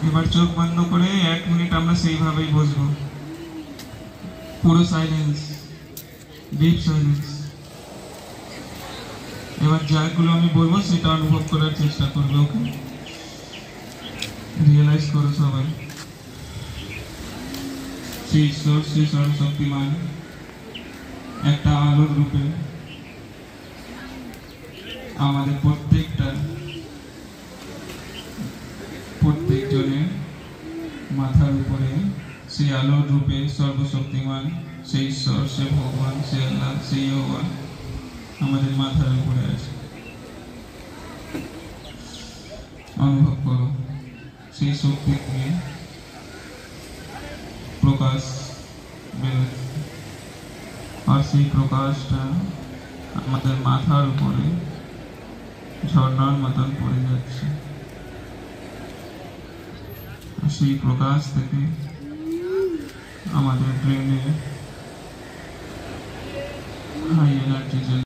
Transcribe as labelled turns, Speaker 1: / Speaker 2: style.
Speaker 1: এবার চোখ বন্ধ করে 1 মিনিট আমরা সেইভাবেই বসবো, পুরো সাইলেন্স, ডিপ সাইলেন্স। এবার যাগুলো আমি বলবো সেটা অনুভব করার চেষ্টা করবে। ওকে, রিয়েলাইজ করো সবাই, সেই ঈশ্বর, সেই সর্বশক্তিমান একটা আলোর রূপে আমাদের প্রত্যেকজনের মাথার উপরে সেই আলোর রূপে সর্বশক্তিমান সেই ঈশ্বর, সে ভগবান, সে আল্লাহ, সেই ভগবান আমাদের মাথার উপরে আছে। অনুভব করো সেই শক্তি দিয়ে প্রকাশ বেরোচ্ছে, আর সেই প্রকাশটা আমাদের মাথার উপরে ঝর্ণার মতন পড়ে যাচ্ছে। সেই প্রকাশ থেকে আমাদের ব্রেনে হাই এনার্জি